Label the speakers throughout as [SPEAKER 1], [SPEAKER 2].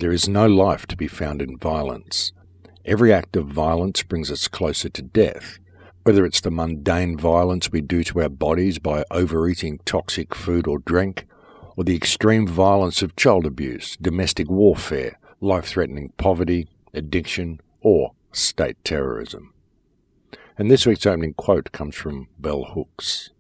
[SPEAKER 1] There is no life to be found in violence. Every act of violence brings us closer to death, whether it's the mundane violence we do to our bodies by overeating toxic food or drink, or the extreme violence of child abuse, domestic warfare, life-threatening poverty, addiction, or state terrorism. And this week's opening quote comes from Bell Hooks.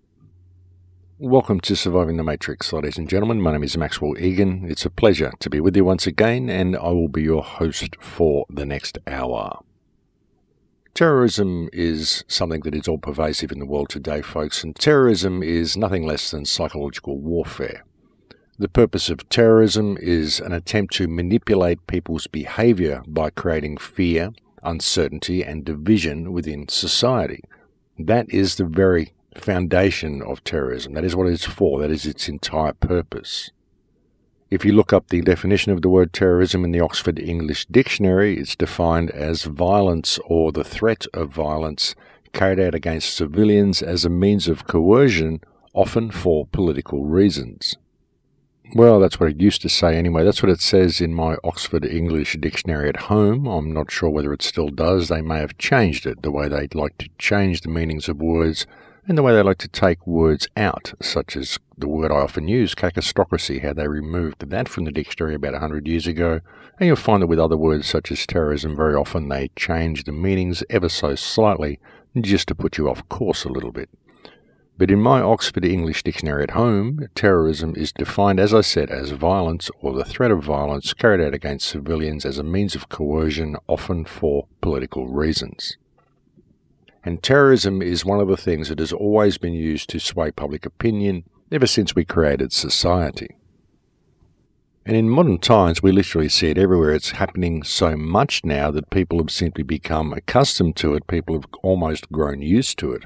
[SPEAKER 1] Welcome to Surviving the Matrix, ladies and gentlemen. My name is Maxwell Egan. It's a pleasure to be with you once again, and I will be your host for the next hour. Terrorism is something that is all pervasive in the world today, folks, and terrorism is nothing less than psychological warfare. The purpose of terrorism is an attempt to manipulate people's behavior by creating fear, uncertainty, and division within society. That is the very foundation of terrorism. That is what it's for. That is its entire purpose. If you look up the definition of the word terrorism in the Oxford English Dictionary, it's defined as violence or the threat of violence carried out against civilians as a means of coercion, often for political reasons. Well, that's what it used to say anyway. That's what it says in my Oxford English Dictionary at home. I'm not sure whether it still does. They may have changed it, the way they'd like to change the meanings of words and the way they like to take words out, such as the word I often use, cacistocracy, how they removed that from the dictionary about 100 years ago. And you'll find that with other words such as terrorism, very often they change the meanings ever so slightly just to put you off course a little bit. But in my Oxford English Dictionary at home, terrorism is defined, as I said, as violence or the threat of violence carried out against civilians as a means of coercion, often for political reasons. And terrorism is one of the things that has always been used to sway public opinion ever since we created society. And in modern times, we literally see it everywhere. It's happening so much now that people have simply become accustomed to it. People have almost grown used to it.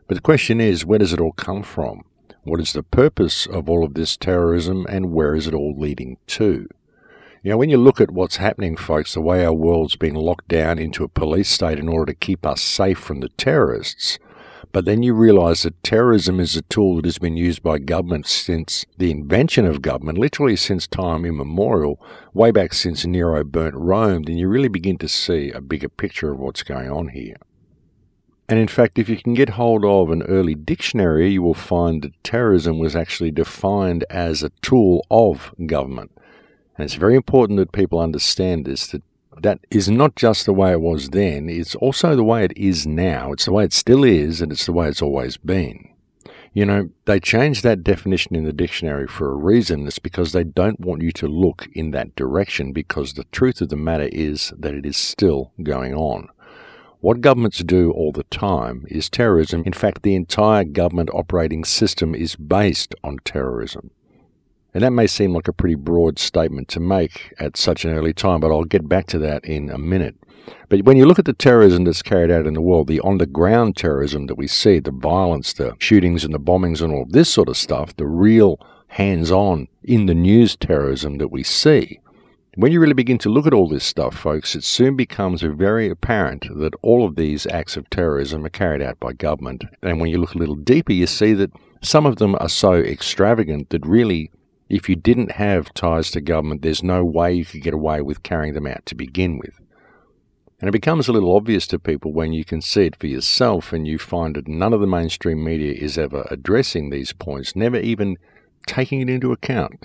[SPEAKER 1] But the question is, where does it all come from? What is the purpose of all of this terrorism, and where is it all leading to? You know, when you look at what's happening, folks, the way our world's been locked down into a police state in order to keep us safe from the terrorists, but then you realize that terrorism is a tool that has been used by governments since the invention of government, literally since time immemorial, way back since Nero burnt Rome, then you really begin to see a bigger picture of what's going on here. And in fact, if you can get hold of an early dictionary, you will find that terrorism was actually defined as a tool of government. And it's very important that people understand this, that is not just the way it was then, it's also the way it is now. It's the way it still is, and it's the way it's always been. You know, they changed that definition in the dictionary for a reason. It's because they don't want you to look in that direction, because the truth of the matter is that it is still going on. What governments do all the time is terrorism. In fact, the entire government operating system is based on terrorism. And that may seem like a pretty broad statement to make at such an early time, but I'll get back to that in a minute. But when you look at the terrorism that's carried out in the world, the underground terrorism that we see, the violence, the shootings and the bombings and all this sort of stuff, the real hands-on in the news terrorism that we see, when you really begin to look at all this stuff, folks, it soon becomes very apparent that all of these acts of terrorism are carried out by government. And when you look a little deeper, you see that some of them are so extravagant that really, if you didn't have ties to government, there's no way you could get away with carrying them out to begin with. And it becomes a little obvious to people when you can see it for yourself and you find that none of the mainstream media is ever addressing these points, never even taking it into account,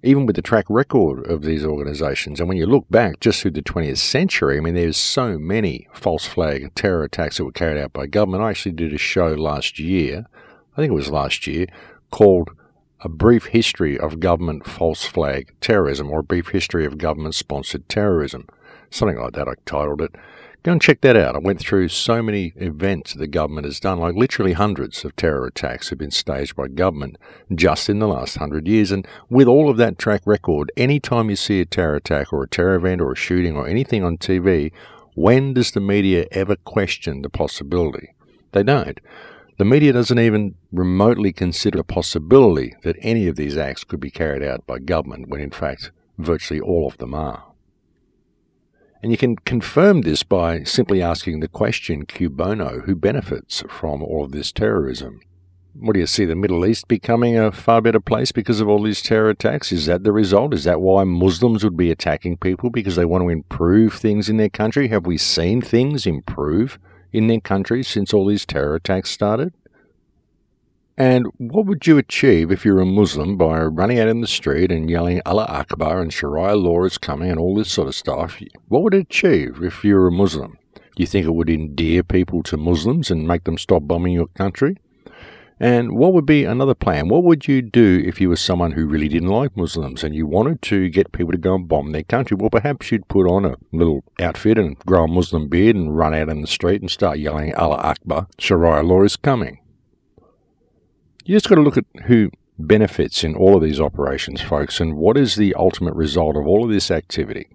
[SPEAKER 1] even with the track record of these organizations. And when you look back just through the 20th century, I mean, there's so many false flag and terror attacks that were carried out by government. I actually did a show last year, I think it was last year, called A Brief History of Government False Flag Terrorism, or A Brief History of Government-Sponsored Terrorism. Something like that, I titled it. Go and check that out. I went through so many events the government has done, like literally hundreds of terror attacks have been staged by government just in the last 100 years. And with all of that track record, any time you see a terror attack or a terror event or a shooting or anything on TV, when does the media ever question the possibility? They don't. The media doesn't even remotely consider the possibility that any of these acts could be carried out by government, when in fact virtually all of them are. And you can confirm this by simply asking the question, cui bono, who benefits from all of this terrorism? What do you see, the Middle East becoming a far better place because of all these terror attacks? Is that the result? Is that why Muslims would be attacking people? Because they want to improve things in their country? Have we seen things improve in their country since all these terror attacks started? And what would you achieve if you're a Muslim by running out in the street and yelling Allah Akbar and Sharia law is coming and all this sort of stuff? What would it achieve if you're a Muslim? Do you think it would endear people to Muslims and make them stop bombing your country? And what would be another plan? What would you do if you were someone who really didn't like Muslims and you wanted to get people to go and bomb their country? Well, perhaps you'd put on a little outfit and grow a Muslim beard and run out in the street and start yelling Allah Akbar, Sharia law is coming. You just got to look at who benefits in all of these operations, folks, and what is the ultimate result of all of this activity.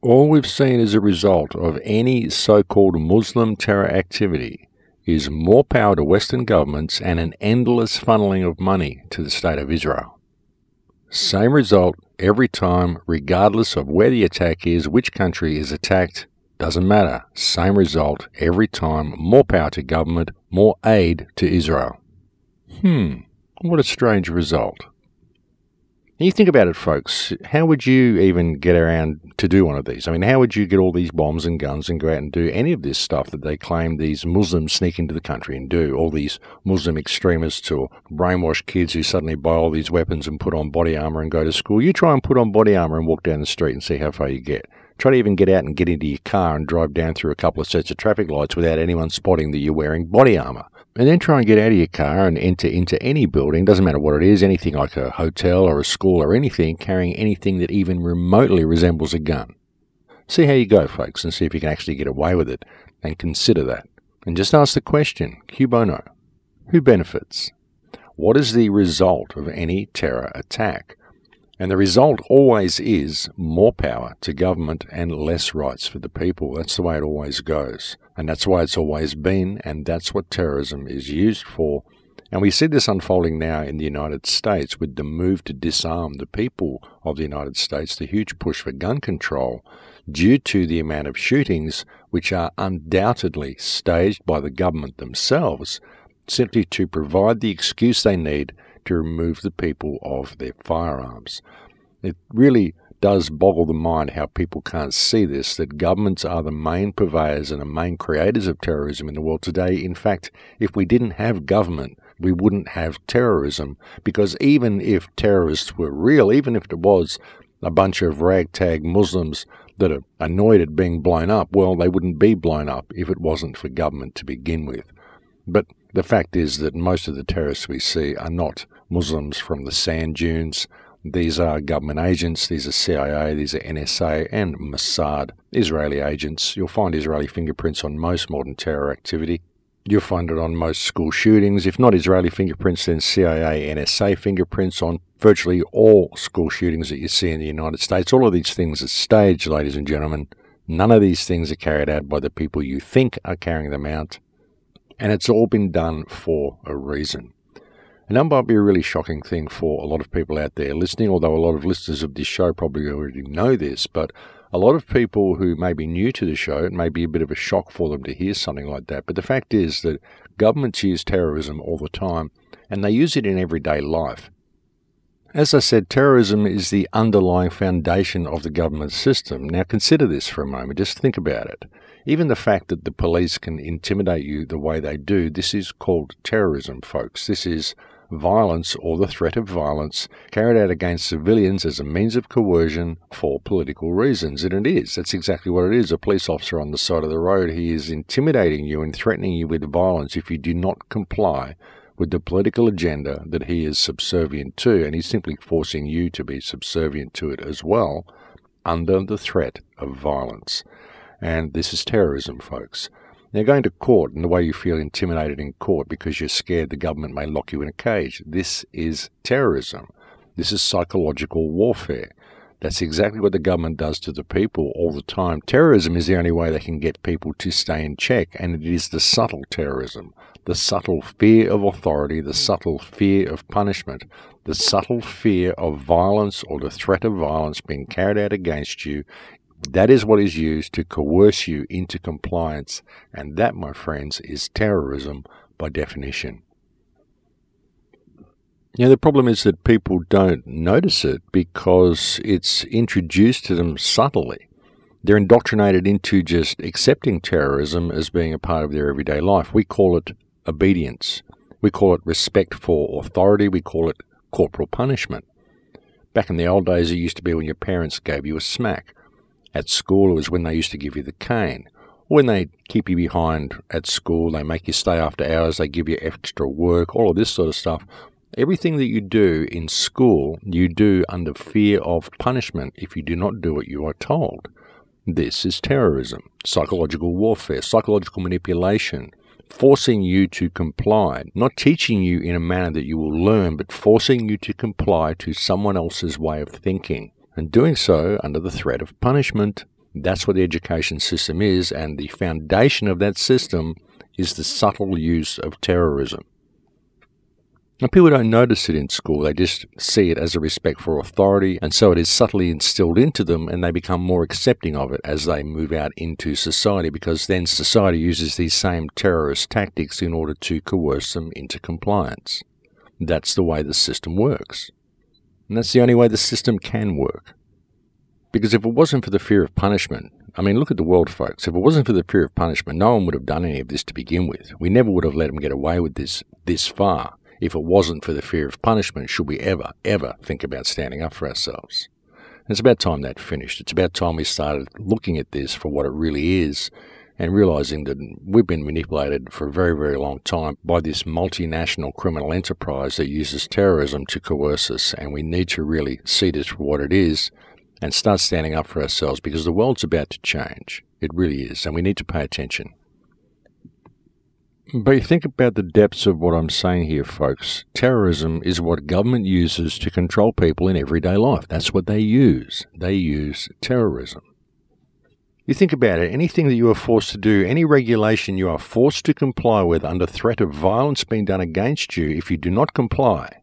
[SPEAKER 1] All we've seen as a result of any so-called Muslim terror activity is more power to Western governments and an endless funneling of money to the State of Israel. Same result every time, regardless of where the attack is, which country is attacked, doesn't matter. Same result every time, more power to government, more aid to Israel. What a strange result. You think about it, folks, how would you even get around to do one of these? I mean, how would you get all these bombs and guns and go out and do any of this stuff that they claim these Muslims sneak into the country and do? All these Muslim extremists or brainwashed kids who suddenly buy all these weapons and put on body armor and go to school. You try and put on body armor and walk down the street and see how far you get. Try to even get out and get into your car and drive down through a couple of sets of traffic lights without anyone spotting that you're wearing body armor. And then try and get out of your car and enter into any building, doesn't matter what it is, anything like a hotel or a school or anything, carrying anything that even remotely resembles a gun. See how you go, folks, and see if you can actually get away with it, and consider that. And just ask the question, cui bono? Who benefits? What is the result of any terror attack? And the result always is more power to government and less rights for the people. That's the way it always goes. And that's why it's always been, and that's what terrorism is used for. And we see this unfolding now in the United States with the move to disarm the people of the United States, the huge push for gun control, due to the amount of shootings which are undoubtedly staged by the government themselves, simply to provide the excuse they need to remove the people of their firearms. It really does boggle the mind how people can't see this, that governments are the main purveyors and the main creators of terrorism in the world today. In fact, if we didn't have government, we wouldn't have terrorism, because even if terrorists were real, even if it was a bunch of ragtag Muslims that are annoyed at being blown up, well, they wouldn't be blown up if it wasn't for government to begin with. But the fact is that most of the terrorists we see are not Muslims from the sand dunes. These are government agents, these are CIA, these are NSA and Mossad, Israeli agents. You'll find Israeli fingerprints on most modern terror activity. You'll find it on most school shootings. If not Israeli fingerprints, then CIA, NSA fingerprints on virtually all school shootings that you see in the United States. All of these things are staged, ladies and gentlemen. None of these things are carried out by the people you think are carrying them out. And it's all been done for a reason. And that might be a really shocking thing for a lot of people out there listening, although a lot of listeners of this show probably already know this, but a lot of people who may be new to the show, it may be a bit of a shock for them to hear something like that. But the fact is that governments use terrorism all the time, and they use it in everyday life. As I said, terrorism is the underlying foundation of the government system. Now consider this for a moment, just think about it. Even the fact that the police can intimidate you the way they do, this is called terrorism, folks. This is violence or the threat of violence carried out against civilians as a means of coercion for political reasons. And it is. That's exactly what it is. A police officer on the side of the road, he is intimidating you and threatening you with violence if you do not comply with the political agenda that he is subservient to. And he's simply forcing you to be subservient to it as well under the threat of violence. And this is terrorism, folks. Now, going to court and the way you feel intimidated in court because you're scared the government may lock you in a cage, this is terrorism. This is psychological warfare. That's exactly what the government does to the people all the time. Terrorism is the only way they can get people to stay in check, and it is the subtle terrorism, the subtle fear of authority, the subtle fear of punishment, the subtle fear of violence or the threat of violence being carried out against you. That is what is used to coerce you into compliance, and that, my friends, is terrorism by definition. The problem is that people don't notice it because it's introduced to them subtly. They're indoctrinated into just accepting terrorism as being a part of their everyday life. We call it obedience. We call it respect for authority. We call it corporal punishment. Back in the old days, it used to be when your parents gave you a smack. At school, it was when they used to give you the cane. Or when they keep you behind at school, they make you stay after hours, they give you extra work, all of this sort of stuff. Everything that you do in school, you do under fear of punishment if you do not do what you are told. This is terrorism, psychological warfare, psychological manipulation, forcing you to comply, not teaching you in a manner that you will learn, but forcing you to comply to someone else's way of thinking, and doing so under the threat of punishment. That's what the education system is, and the foundation of that system is the subtle use of terrorism. Now, people don't notice it in school. They just see it as a respect for authority, and so it is subtly instilled into them, and they become more accepting of it as they move out into society, because then society uses these same terrorist tactics in order to coerce them into compliance. That's the way the system works. And that's the only way the system can work. Because if it wasn't for the fear of punishment, look at the world, folks. If it wasn't for the fear of punishment, no one would have done any of this to begin with. We never would have let them get away with this far. If it wasn't for the fear of punishment, should we ever think about standing up for ourselves? And it's about time that finished. It's about time we started looking at this for what it really is and realizing that we've been manipulated for a very, very long time by this multinational criminal enterprise that uses terrorism to coerce us, and we need to really see this for what it is and start standing up for ourselves, because the world's about to change. It really is, and we need to pay attention. But you think about the depths of what I'm saying here, folks. Terrorism is what government uses to control people in everyday life. That's what they use. They use terrorism. You think about it, anything that you are forced to do, any regulation you are forced to comply with under threat of violence being done against you if you do not comply,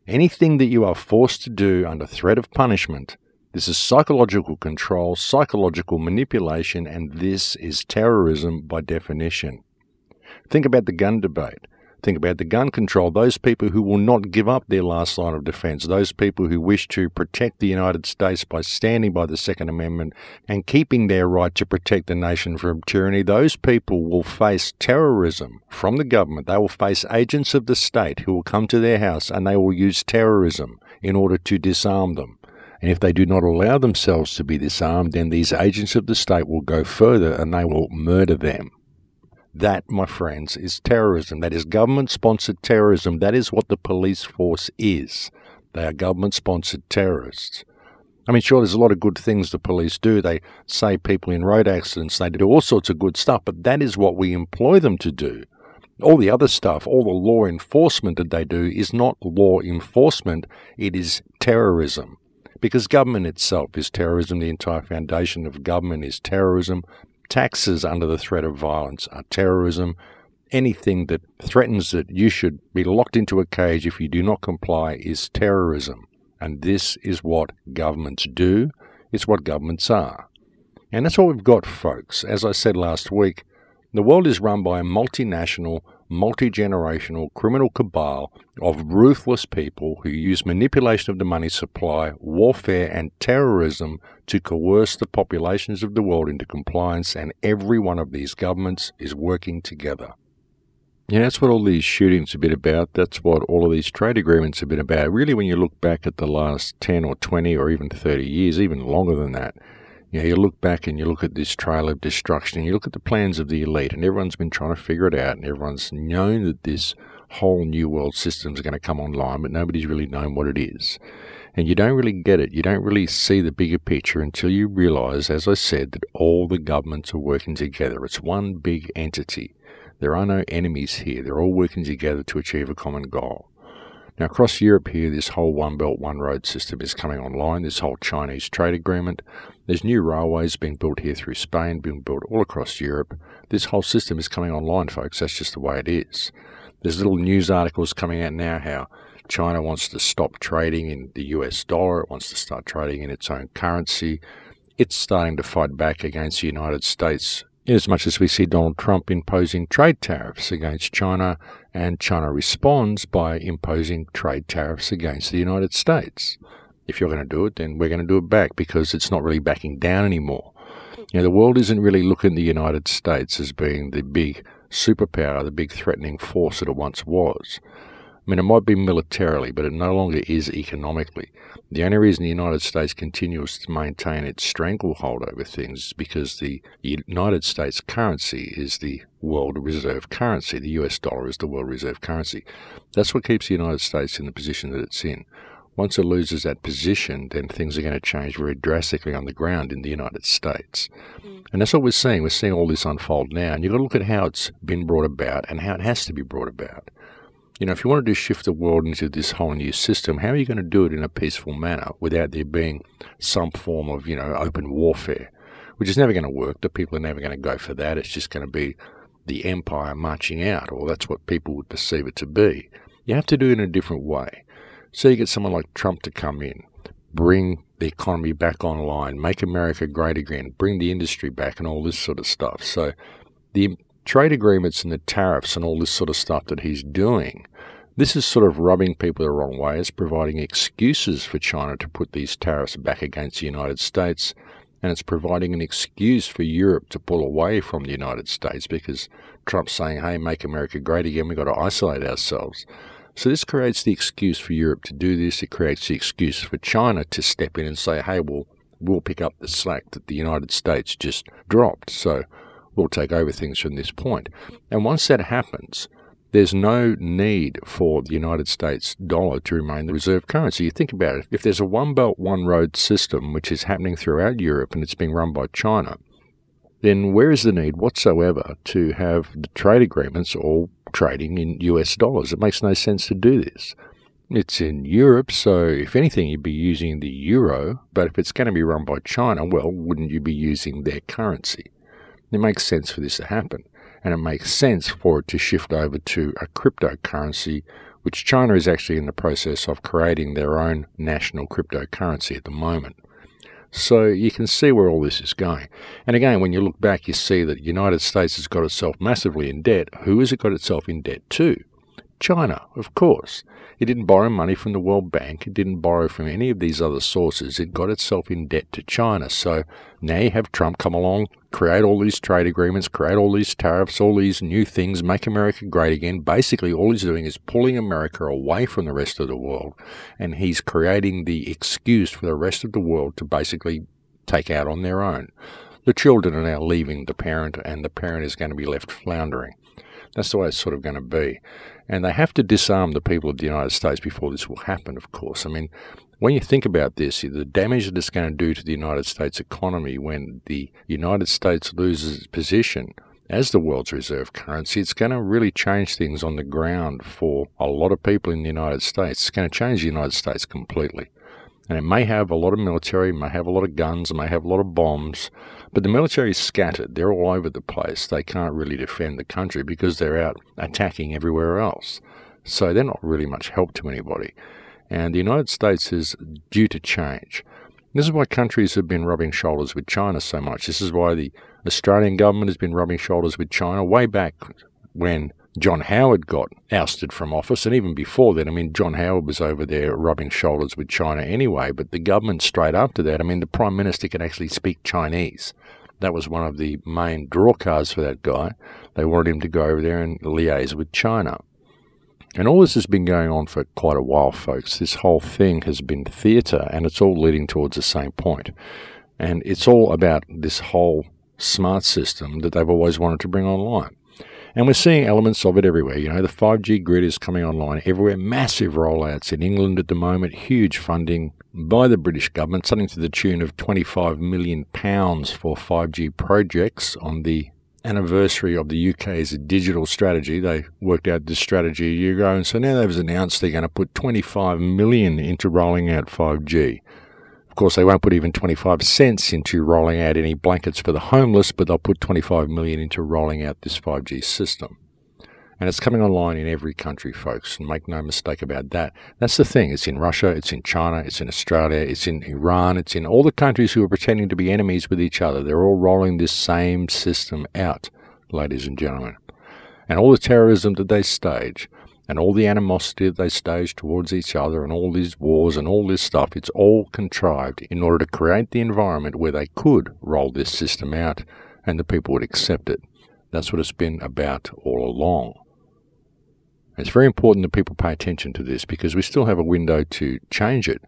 [SPEAKER 1] anything that you are forced to do under threat of punishment, this is psychological control, psychological manipulation, and this is terrorism by definition. Think about the gun debate. Think about the gun control, those people who will not give up their last line of defense, those people who wish to protect the United States by standing by the Second Amendment and keeping their right to protect the nation from tyranny. Those people will face terrorism from the government. They will face agents of the state who will come to their house and they will use terrorism in order to disarm them. And if they do not allow themselves to be disarmed, then these agents of the state will go further and they will murder them. That, my friends, is terrorism. That is government-sponsored terrorism. That is what the police force is. They are government-sponsored terrorists. Sure, there's a lot of good things the police do. They save people in road accidents. They do all sorts of good stuff, but that is what we employ them to do. All the other stuff, all the law enforcement that they do is not law enforcement. It is terrorism. Because government itself is terrorism. The entire foundation of government is terrorism. Taxes under the threat of violence are terrorism. Anything that threatens that you should be locked into a cage if you do not comply is terrorism. And this is what governments do. It's what governments are. And that's what we've got, folks. As I said last week, the world is run by a multinational, multi-generational criminal cabal of ruthless people who use manipulation of the money supply, warfare and terrorism to coerce the populations of the world into compliance, and every one of these governments is working together. That's what all these shootings have been about. That's what all of these trade agreements have been about. Really, when you look back at the last 10 or 20 or even 30 years, even longer than that, you look back and you look at this trail of destruction and you look at the plans of the elite, and everyone's been trying to figure it out, and everyone's known that this whole new world system is going to come online, but nobody's really known what it is. And you don't really get it. You don't really see the bigger picture until you realize, as I said, that all the governments are working together. It's one big entity. There are no enemies here. They're all working together to achieve a common goal. Now, across Europe here, this whole One Belt, One Road system is coming online, this whole Chinese trade agreement. There's new railways being built here through Spain, being built all across Europe. This whole system is coming online, folks. That's just the way it is. There's little news articles coming out now how China wants to stop trading in the US dollar. It wants to start trading in its own currency. It's starting to fight back against the United States As much as we see Donald Trump imposing trade tariffs against China, and China responds by imposing trade tariffs against the United States. If you're going to do it, then we're going to do it back, because it's not really backing down anymore. The world isn't really looking at the United States as being the big superpower, the big threatening force that it once was. It might be militarily, but it no longer is economically. The only reason the United States continues to maintain its stranglehold over things is because the United States currency is the world reserve currency. The US dollar is the world reserve currency. That's what keeps the United States in the position that it's in. Once it loses that position, then things are going to change very drastically on the ground in the United States. And that's what we're seeing. We're seeing all this unfold now. And you've got to look at how it's been brought about and how it has to be brought about. If you wanted to shift the world into this whole new system, how are you going to do it in a peaceful manner without there being some form of, open warfare, which is never going to work. The people are never going to go for that. It's just going to be the empire marching out, or that's what people would perceive it to be. You have to do it in a different way. So you get someone like Trump to come in, bring the economy back online, make America great again, bring the industry back and all this sort of stuff. So the trade agreements and the tariffs and all this sort of stuff that he's doing, this is sort of rubbing people the wrong way. It's providing excuses for China to put these tariffs back against the United States, and it's providing an excuse for Europe to pull away from the United States, because Trump's saying, hey, make America great again, we've got to isolate ourselves. So this creates the excuse for Europe to do this. It creates the excuse for China to step in and say, hey, we'll pick up the slack that the United States just dropped. So we'll take over things from this point. And once that happens, there's no need for the United States dollar to remain the reserve currency. You think about it. If there's a one belt, one road system which is happening throughout Europe and it's being run by China, then where is the need whatsoever to have the trade agreements all trading in US dollars? It makes no sense to do this. It's in Europe, so if anything, you'd be using the euro, but if it's going to be run by China, well, wouldn't you be using their currency? It makes sense for this to happen, and it makes sense for it to shift over to a cryptocurrency, which China is actually in the process of creating their own national cryptocurrency at the moment. So you can see where all this is going. And again, when you look back, you see that the United States has got itself massively in debt. Who has it got itself in debt to? China, of course. It didn't borrow money from the World Bank. It didn't borrow from any of these other sources. It got itself in debt to China. So now you have Trump come along, create all these trade agreements, create all these tariffs, all these new things, make America great again. Basically, all he's doing is pulling America away from the rest of the world, and he's creating the excuse for the rest of the world to basically take out on their own. The children are now leaving the parent, and the parent is going to be left floundering. That's the way it's sort of going to be. And they have to disarm the people of the United States before this will happen, of course. I mean, when you think about this, the damage that it's going to do to the United States economy when the United States loses its position as the world's reserve currency, it's going to really change things on the ground for a lot of people in the United States. It's going to change the United States completely. And it may have a lot of military, may have a lot of guns, may have a lot of bombs, but the military is scattered. They're all over the place. They can't really defend the country because they're out attacking everywhere else. So they're not really much help to anybody. And the United States is due to change. This is why countries have been rubbing shoulders with China so much. This is why the Australian government has been rubbing shoulders with China way back when John Howard got ousted from office, and even before that. I mean, John Howard was over there rubbing shoulders with China anyway, but the government straight after that, I mean, the Prime Minister can actually speak Chinese. That was one of the main draw cards for that guy. They wanted him to go over there and liaise with China. And all this has been going on for quite a while, folks. This whole thing has been theatre, and it's all leading towards the same point. And it's all about this whole smart system that they've always wanted to bring online. And we're seeing elements of it everywhere. You know, the 5G grid is coming online everywhere. Massive rollouts in England at the moment. Huge funding by the British government, something to the tune of £25 million for 5G projects on the anniversary of the UK's digital strategy. They worked out this strategy a year ago, and so now they've announced they're going to put $25 million into rolling out 5G. Of course, they won't put even 25 cents into rolling out any blankets for the homeless, but they'll put $25 million into rolling out this 5G system. And it's coming online in every country, folks, and make no mistake about that. That's the thing. It's in Russia, it's in China, it's in Australia, it's in Iran, it's in all the countries who are pretending to be enemies with each other. They're all rolling this same system out, ladies and gentlemen. And all the terrorism that they stage, and all the animosity that they stage towards each other, and all these wars and all this stuff, it's all contrived in order to create the environment where they could roll this system out and the people would accept it. That's what it's been about all along. It's very important that people pay attention to this because we still have a window to change it.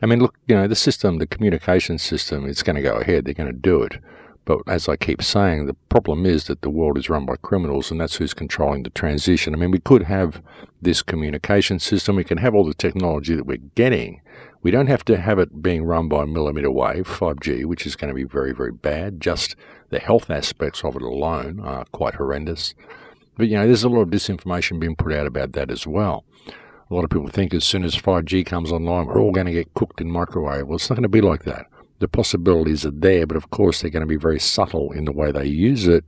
[SPEAKER 1] I mean, look, the system, the communication system, it's going to go ahead. They're going to do it. But as I keep saying, the problem is that the world is run by criminals, and that's who's controlling the transition. I mean, we could have this communication system. We can have all the technology that we're getting. We don't have to have it being run by millimeter wave, 5G, which is going to be very, very bad. Just the health aspects of it alone are quite horrendous. But, there's a lot of disinformation being put out about that as well. A lot of people think as soon as 5G comes online, we're all going to get cooked in microwave. Well, it's not going to be like that. The possibilities are there, but of course they're going to be very subtle in the way they use it.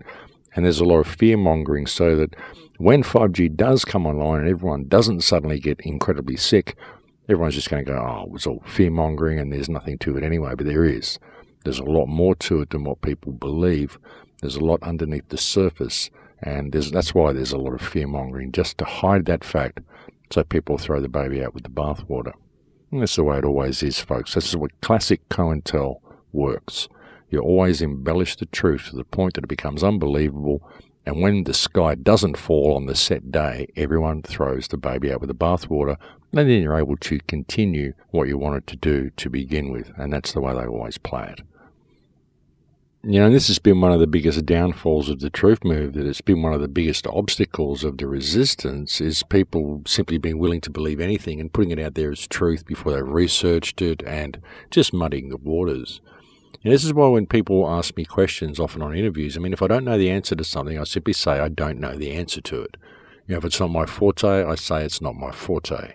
[SPEAKER 1] And there's a lot of fear-mongering so that when 5G does come online and everyone doesn't suddenly get incredibly sick, everyone's just going to go, oh, it was all fear-mongering and there's nothing to it anyway. But there is. There's a lot more to it than what people believe. There's a lot underneath the surface. And that's why there's a lot of fear-mongering, just to hide that fact so people throw the baby out with the bathwater. And that's the way it always is, folks. This is what classic COINTEL works. You always embellish the truth to the point that it becomes unbelievable, and when the sky doesn't fall on the set day, everyone throws the baby out with the bathwater, and then you're able to continue what you wanted to do to begin with, and that's the way they always play it. This has been one of the biggest downfalls of the truth move, that it's been one of the biggest obstacles of the resistance, is people simply being willing to believe anything and putting it out there as truth before they've researched it and just muddying the waters. And this is why when people ask me questions, often on interviews, if I don't know the answer to something, I simply say I don't know the answer to it. If it's not my forte, I say it's not my forte.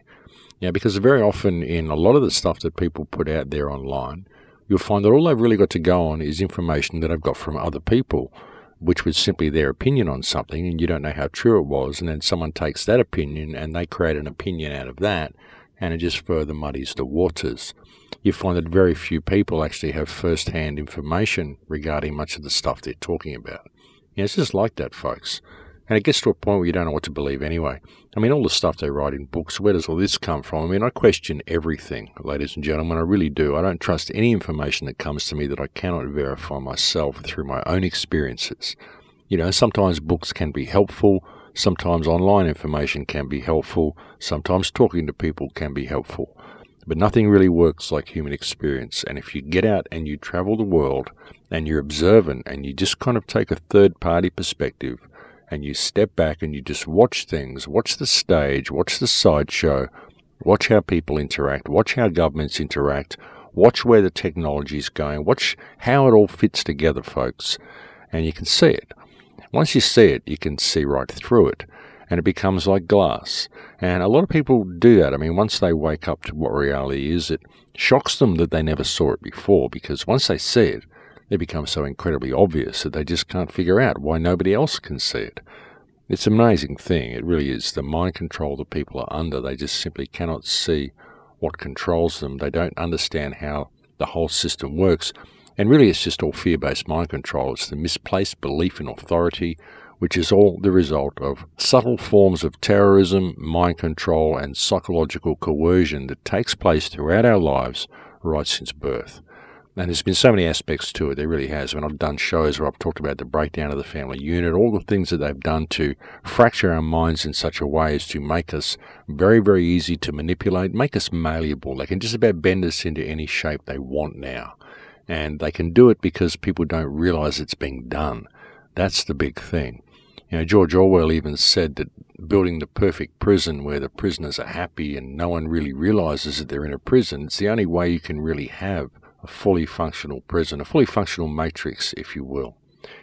[SPEAKER 1] Because very often in a lot of the stuff that people put out there online, you'll find that all they've really got to go on is information that I've got from other people, which was simply their opinion on something, and you don't know how true it was, and then someone takes that opinion and they create an opinion out of that, and it just further muddies the waters. You find that very few people actually have first-hand information regarding much of the stuff they're talking about. It's just like that, folks. And it gets to a point where you don't know what to believe anyway. All the stuff they write in books, where does all this come from? I question everything, ladies and gentlemen, I really do. I don't trust any information that comes to me that I cannot verify myself through my own experiences. Sometimes books can be helpful, sometimes online information can be helpful, sometimes talking to people can be helpful. But nothing really works like human experience. And if you get out and you travel the world and you're observant and you just kind of take a third-party perspective, and you step back and you just watch things, watch the stage, watch the sideshow, watch how people interact, watch how governments interact, watch where the technology is going, watch how it all fits together, folks, and you can see it. Once you see it, you can see right through it, and it becomes like glass. And a lot of people do that. Once they wake up to what reality is, it shocks them that they never saw it before, because once they see it, it becomes so incredibly obvious that they just can't figure out why nobody else can see it. It's an amazing thing. It really is. The mind control that people are under, they just simply cannot see what controls them. They don't understand how the whole system works. And really it's just all fear-based mind control. It's the misplaced belief in authority, which is all the result of subtle forms of terrorism, mind control, and psychological coercion that takes place throughout our lives right since birth. And there's been so many aspects to it, there really has. I've done shows where I've talked about the breakdown of the family unit, all the things that they've done to fracture our minds in such a way as to make us very, very easy to manipulate, make us malleable. They can just about bend us into any shape they want now. And they can do it because people don't realize it's being done. That's the big thing. George Orwell even said that building the perfect prison where the prisoners are happy and no one really realizes that they're in a prison, it's the only way you can really have a fully functional prison, a fully functional matrix, if you will,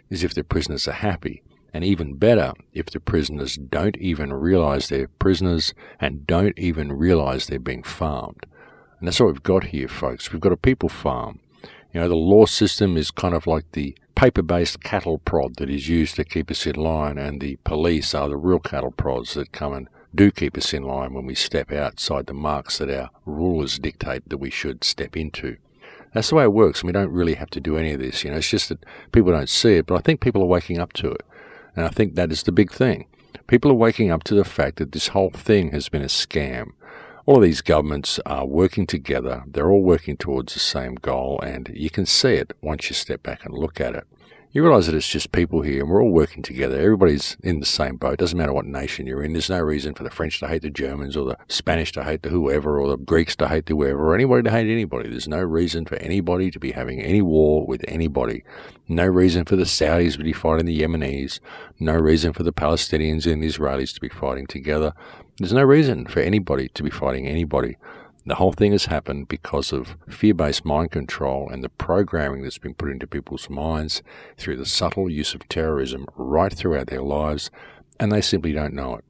[SPEAKER 1] is if the prisoners are happy. And even better, if the prisoners don't even realize they're prisoners and don't even realize they're being farmed. And that's what we've got here, folks. We've got a people farm. The law system is kind of like the paper-based cattle prod that is used to keep us in line, and the police are the real cattle prods that come and do keep us in line when we step outside the marks that our rulers dictate that we should step into. That's the way it works, and we don't really have to do any of this. It's just that people don't see it, but I think people are waking up to it. And I think that is the big thing. People are waking up to the fact that this whole thing has been a scam. All of these governments are working together. They're all working towards the same goal, and you can see it once you step back and look at it. You realise that it's just people here, and we're all working together. Everybody's in the same boat. Doesn't matter what nation you're in. There's no reason for the French to hate the Germans, or the Spanish to hate the whoever, or the Greeks to hate the whoever, or anybody to hate anybody. There's no reason for anybody to be having any war with anybody. No reason for the Saudis to be fighting the Yemenis. No reason for the Palestinians and the Israelis to be fighting together. There's no reason for anybody to be fighting anybody. The whole thing has happened because of fear-based mind control and the programming that's been put into people's minds through the subtle use of terrorism right throughout their lives, and they simply don't know it.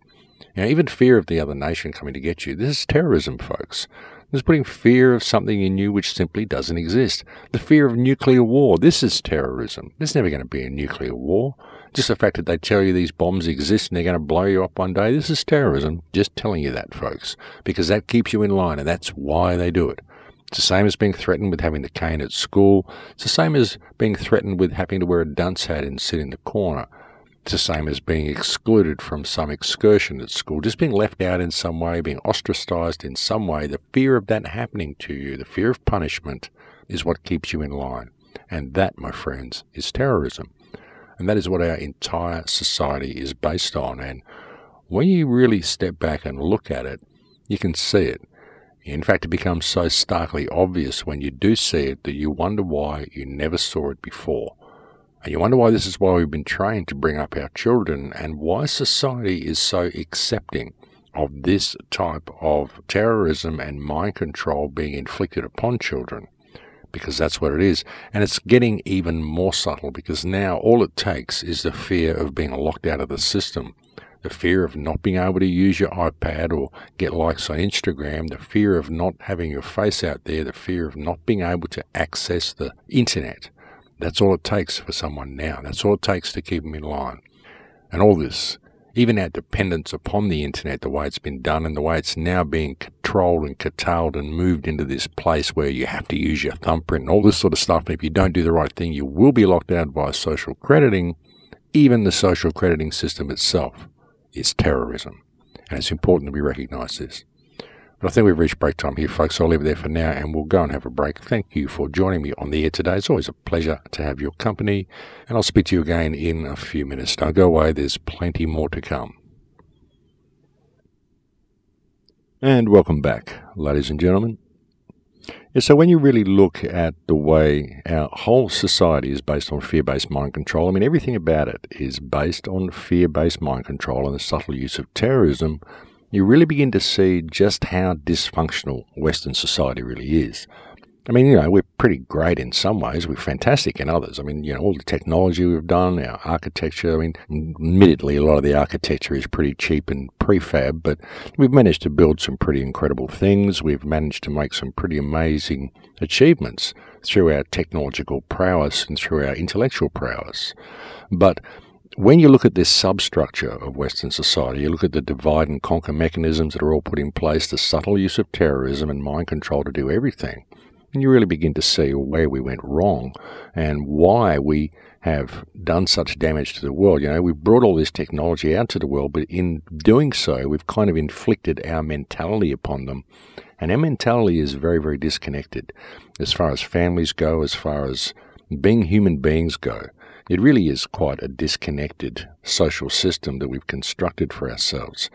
[SPEAKER 1] Even fear of the other nation coming to get you, this is terrorism, folks. This is putting fear of something in you which simply doesn't exist. The fear of nuclear war, this is terrorism. There's never going to be a nuclear war. Just the fact that they tell you these bombs exist and they're going to blow you up one day, this is terrorism. Just telling you that, folks, because that keeps you in line, and that's why they do it. It's the same as being threatened with having the cane at school. It's the same as being threatened with having to wear a dunce hat and sit in the corner. It's the same as being excluded from some excursion at school, just being left out in some way, being ostracized in some way. The fear of that happening to you, the fear of punishment, is what keeps you in line. And that, my friends, is terrorism. And that is what our entire society is based on. And when you really step back and look at it, you can see it. In fact, it becomes so starkly obvious when you do see it that you wonder why you never saw it before. And you wonder why this is why we've been trained to bring up our children, and why society is so accepting of this type of terrorism and mind control being inflicted upon children. Because that's what it is. And it's getting even more subtle, because now all it takes is the fear of being locked out of the system, the fear of not being able to use your iPad or get likes on Instagram, the fear of not having your face out there, the fear of not being able to access the internet. That's all it takes for someone now. That's all it takes to keep them in line. And all this, even our dependence upon the internet, the way it's been done and the way it's now being controlled and curtailed and moved into this place where you have to use your thumbprint and all this sort of stuff. And if you don't do the right thing, you will be locked out by social crediting. Even the social crediting system itself is terrorism. And it's important that we recognise this. But I think we've reached break time here, folks, so I'll leave it there for now, and we'll go and have a break. Thank you for joining me on the air today. It's always a pleasure to have your company, and I'll speak to you again in a few minutes. Don't go away, there's plenty more to come. And welcome back, ladies and gentlemen. So when you really look at the way our whole society is based on fear-based mind control, everything about it is based on fear-based mind control and the subtle use of terrorism, you really begin to see just how dysfunctional Western society really is. We're pretty great in some ways. We're fantastic in others. All the technology we've done, our architecture. Admittedly, a lot of the architecture is pretty cheap and prefab, but we've managed to build some pretty incredible things. We've managed to make some pretty amazing achievements through our technological prowess and through our intellectual prowess. But when you look at this substructure of Western society, you look at the divide and conquer mechanisms that are all put in place, the subtle use of terrorism and mind control to do everything, and you really begin to see where we went wrong and why we have done such damage to the world. We've brought all this technology out to the world, but in doing so, we've kind of inflicted our mentality upon them. And our mentality is very, very disconnected as far as families go, as far as being human beings go. It really is quite a disconnected social system that we've constructed for ourselves,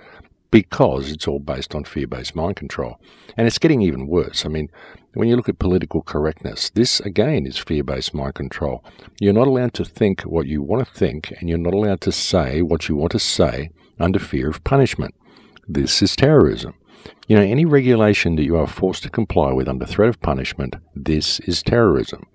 [SPEAKER 1] because it's all based on fear-based mind control. And it's getting even worse. When you look at political correctness, this again is fear-based mind control. You're not allowed to think what you want to think, and you're not allowed to say what you want to say under fear of punishment. This is terrorism. Any regulation that you are forced to comply with under threat of punishment, this is terrorism.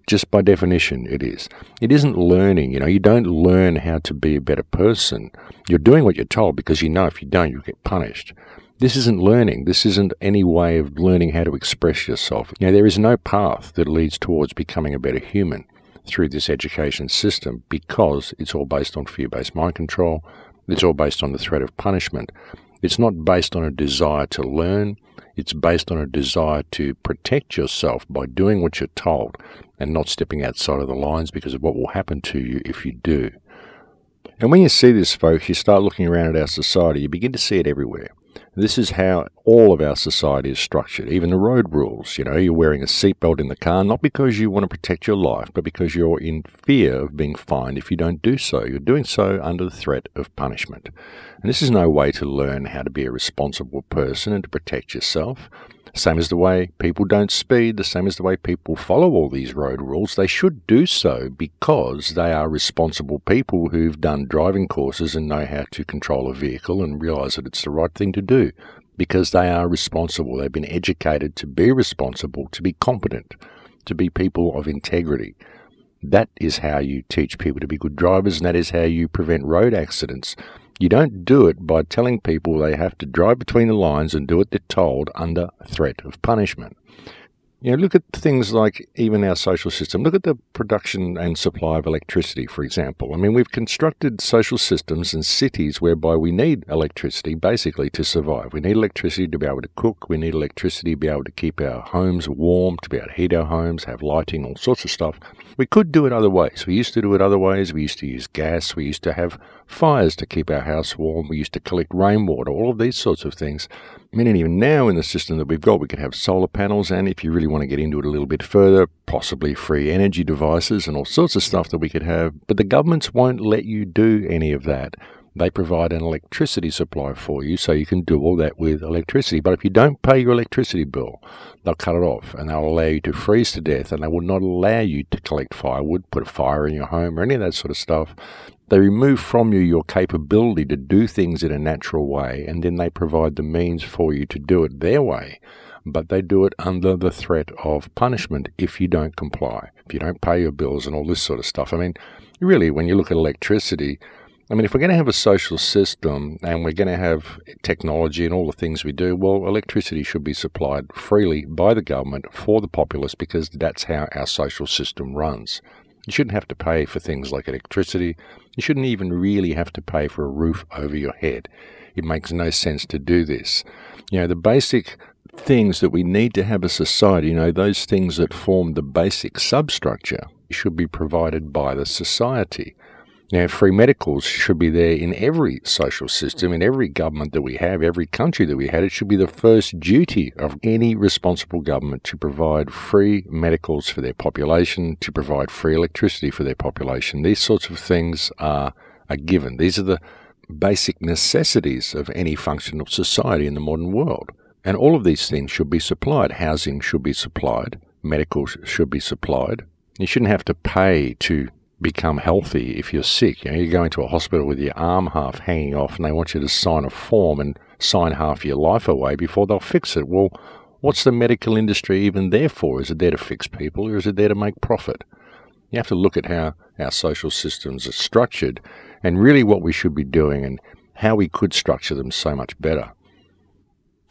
[SPEAKER 1] Just by definition, it is. It isn't learning. You don't learn how to be a better person. You're doing what you're told because you know if you don't, you'll get punished. This isn't learning. This isn't any way of learning how to express yourself. There is no path that leads towards becoming a better human through this education system because it's all based on fear-based mind control. It's all based on the threat of punishment. It's not based on a desire to learn. It's based on a desire to protect yourself by doing what you're told and not stepping outside of the lines because of what will happen to you if you do. And when you see this, folks, you start looking around at our society, you begin to see it everywhere. This is how all of our society is structured, even the road rules. You know, you're wearing a seatbelt in the car, not because you want to protect your life, but because you're in fear of being fined if you don't do so. You're doing so under the threat of punishment. And this is no way to learn how to be a responsible person and to protect yourself. Same as the way people don't speed, the same as the way people follow all these road rules. They should do so because they are responsible people who've done driving courses and know how to control a vehicle and realize that it's the right thing to do because they are responsible. They've been educated to be responsible, to be competent, to be people of integrity. That is how you teach people to be good drivers, and that is how you prevent road accidents. You don't do it by telling people they have to drive between the lines and do what they're told under threat of punishment. You know, look at things like even our social system. Look at the production and supply of electricity, for example. I mean, we've constructed social systems and cities whereby we need electricity basically to survive. We need electricity to be able to cook. We need electricity to be able to keep our homes warm, to be able to heat our homes, have lighting, all sorts of stuff. We could do it other ways. We used to do it other ways. We used to use gas. We used to have fires to keep our house warm. We used to collect rainwater, all of these sorts of things. I mean, and even now in the system that we've got, we can have solar panels, and if you really want to get into it a little bit further, possibly free energy devices and all sorts of stuff that we could have. But the governments won't let you do any of that. They provide an electricity supply for you so you can do all that with electricity. But if you don't pay your electricity bill, they'll cut it off and they'll allow you to freeze to death, and they will not allow you to collect firewood, put a fire in your home or any of that sort of stuff. They remove from you your capability to do things in a natural way, and then they provide the means for you to do it their way. But they do it under the threat of punishment if you don't comply, if you don't pay your bills and all this sort of stuff. I mean, really, when you look at electricity, I mean, if we're going to have a social system and we're going to have technology and all the things we do, well, electricity should be supplied freely by the government for the populace because that's how our social system runs. You shouldn't have to pay for things like electricity. You shouldn't even really have to pay for a roof over your head. It makes no sense to do this. You know, the basic things that we need to have a society, you know, those things that form the basic substructure should be provided by the society. You know, free medicals should be there in every social system, in every government that we have, every country that we had. It should be the first duty of any responsible government to provide free medicals for their population, to provide free electricity for their population. These sorts of things are given. These are the basic necessities of any functional society in the modern world. And all of these things should be supplied. Housing should be supplied. Medicals should be supplied. You shouldn't have to pay to become healthy if you're sick. You know, you go into a hospital with your arm half hanging off and they want you to sign a form and sign half your life away before they'll fix it. Well, what's the medical industry even there for? Is it there to fix people, or is it there to make profit? You have to look at how our social systems are structured and really what we should be doing and how we could structure them so much better.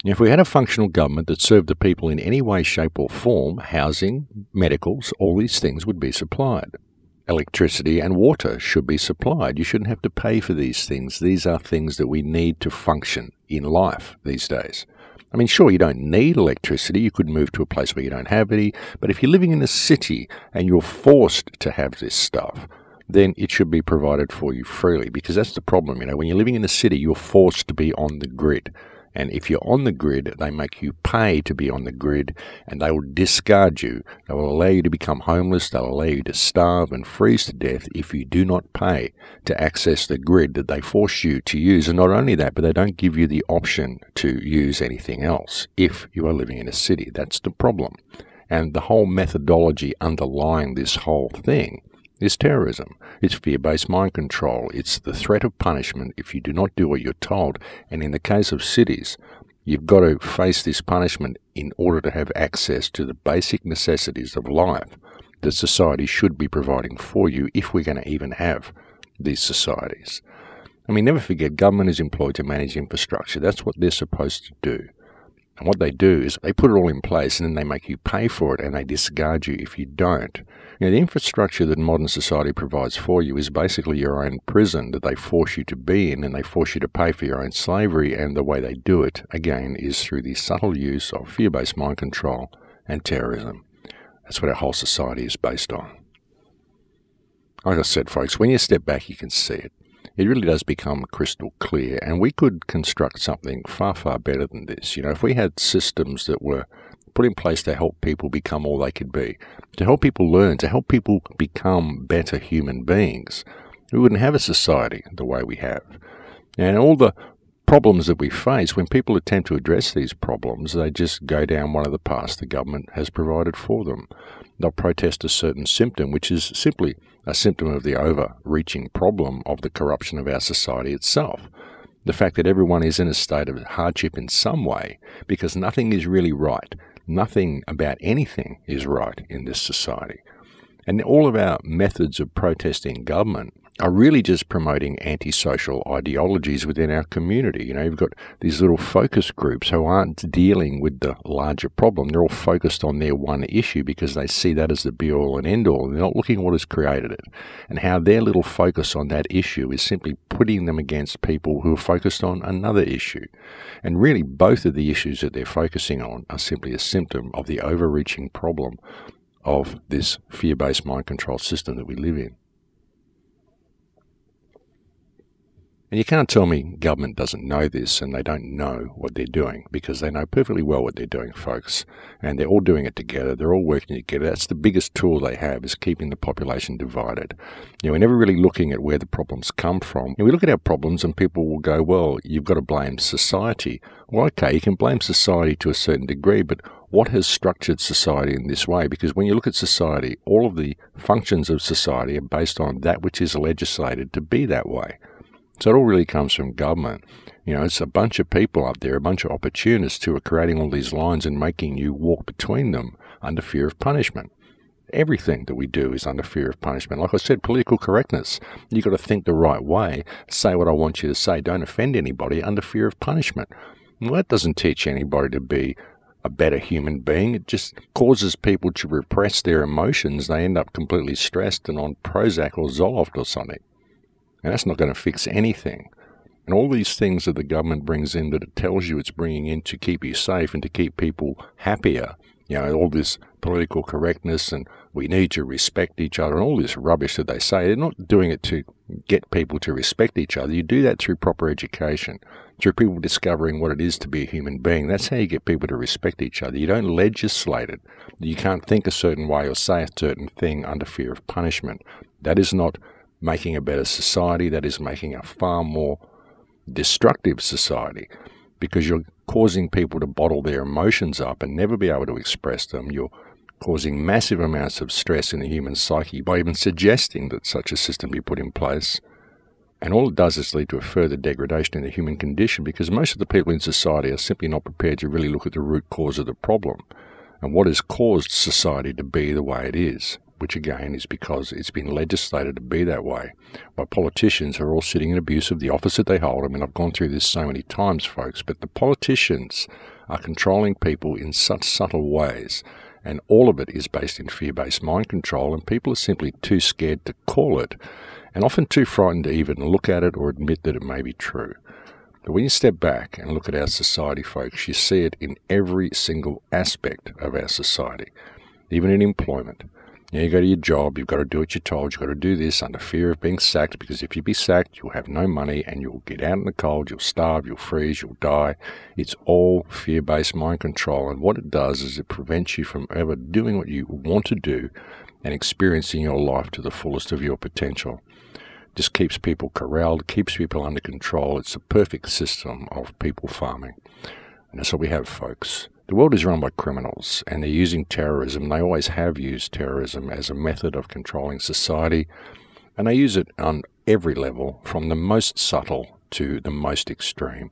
[SPEAKER 1] If we had a functional government that served the people in any way, shape or form, housing, medicals, all these things would be supplied. Electricity and water should be supplied. You shouldn't have to pay for these things. These are things that we need to function in life these days. I mean, sure, you don't need electricity. You could move to a place where you don't have any. But if you're living in a city and you're forced to have this stuff, then it should be provided for you freely, because that's the problem. You know, when you're living in a city, you're forced to be on the grid. And if you're on the grid, they make you pay to be on the grid, and they will discard you. They will allow you to become homeless. They'll allow you to starve and freeze to death if you do not pay to access the grid that they force you to use. And not only that, but they don't give you the option to use anything else if you are living in a city. That's the problem. And the whole methodology underlying this whole thing is terrorism. It's fear-based mind control. It's the threat of punishment if you do not do what you're told. And in the case of cities, you've got to face this punishment in order to have access to the basic necessities of life that society should be providing for you if we're going to even have these societies. I mean, never forget, government is employed to manage infrastructure. That's what they're supposed to do. And what they do is they put it all in place and then they make you pay for it and they discard you if you don't. The infrastructure that modern society provides for you is basically your own prison that they force you to be in, and they force you to pay for your own slavery, and the way they do it, again, is through the subtle use of fear-based mind control and terrorism. That's what our whole society is based on. Like I said, folks, when you step back, you can see it. It really does become crystal clear, and we could construct something far, far better than this. If we had systems that were put in place to help people become all they could be, to help people learn, to help people become better human beings, we wouldn't have a society the way we have. And all the problems that we face, when people attempt to address these problems, they just go down one of the paths the government has provided for them. They'll protest a certain symptom, which is simply a symptom of the overreaching problem of the corruption of our society itself. The fact that everyone is in a state of hardship in some way, because nothing is really right. Nothing about anything is right in this society. And all of our methods of protesting government are really just promoting antisocial ideologies within our community. You've got these little focus groups who aren't dealing with the larger problem. They're all focused on their one issue because they see that as the be-all and end-all. They're not looking at what has created it and how their little focus on that issue is simply putting them against people who are focused on another issue. And really, both of the issues that they're focusing on are simply a symptom of the overreaching problem of this fear-based mind control system that we live in. And you can't tell me government doesn't know this and they don't know what they're doing, because they know perfectly well what they're doing, folks. And they're all doing it together. They're all working together. That's the biggest tool they have, is keeping the population divided. We're never really looking at where the problems come from. We look at our problems and people will go, well, you've got to blame society. Well, okay, you can blame society to a certain degree, but what has structured society in this way? Because when you look at society, all of the functions of society are based on that which is legislated to be that way. So it all really comes from government. It's a bunch of people up there, a bunch of opportunists who are creating all these lines and making you walk between them under fear of punishment. Everything that we do is under fear of punishment. Like I said, political correctness. You've got to think the right way, say what I want you to say, don't offend anybody under fear of punishment. Well, that doesn't teach anybody to be a better human being. It just causes people to repress their emotions. They end up completely stressed and on Prozac or Zoloft or something. And that's not going to fix anything. And all these things that the government brings in that it tells you it's bringing in to keep you safe and to keep people happier, all this political correctness and we need to respect each other and all this rubbish that they say, they're not doing it to get people to respect each other. You do that through proper education, through people discovering what it is to be a human being. That's how you get people to respect each other. You don't legislate it. You can't think a certain way or say a certain thing under fear of punishment. That is not making a better society. That is making a far more destructive society, because you're causing people to bottle their emotions up and never be able to express them. You're causing massive amounts of stress in the human psyche by even suggesting that such a system be put in place. And all it does is lead to a further degradation in the human condition, because most of the people in society are simply not prepared to really look at the root cause of the problem and what has caused society to be the way it is, which again is because it's been legislated to be that way by politicians who are all sitting in abuse of the office that they hold. I mean, I've gone through this so many times, folks, but the politicians are controlling people in such subtle ways, and all of it is based in fear-based mind control, and people are simply too scared to call it, and often too frightened to even look at it or admit that it may be true. But when you step back and look at our society, folks, you see it in every single aspect of our society, even in employment. You go to your job, you've got to do what you're told, you've got to do this under fear of being sacked, because if you be sacked, you'll have no money and you'll get out in the cold, you'll starve, you'll freeze, you'll die. It's all fear-based mind control, and what it does is it prevents you from ever doing what you want to do and experiencing your life to the fullest of your potential. Just keeps people corralled, keeps people under control. It's a perfect system of people farming. And that's what we have, folks. The world is run by criminals, and they're using terrorism. They always have used terrorism as a method of controlling society, and they use it on every level, from the most subtle to the most extreme.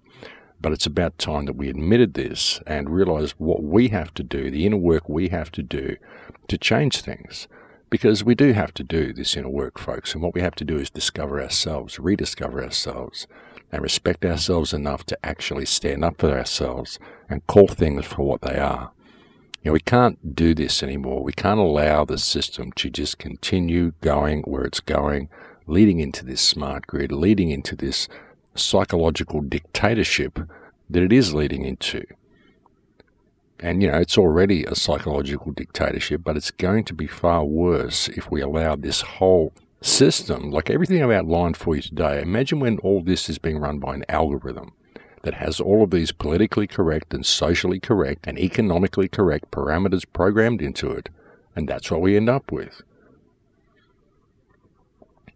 [SPEAKER 1] But it's about time that we admitted this and realized what we have to do, the inner work we have to do to change things. Because we do have to do this inner work, folks, and what we have to do is discover ourselves, rediscover ourselves, and respect ourselves enough to actually stand up for ourselves and call things for what they are. We can't do this anymore. We can't allow the system to just continue going where it's going, leading into this smart grid, leading into this psychological dictatorship that it is leading into. And, it's already a psychological dictatorship, but it's going to be far worse if we allow this whole system, like everything I've outlined for you today. Imagine when all this is being run by an algorithm that has all of these politically correct and socially correct and economically correct parameters programmed into it, and that's what we end up with.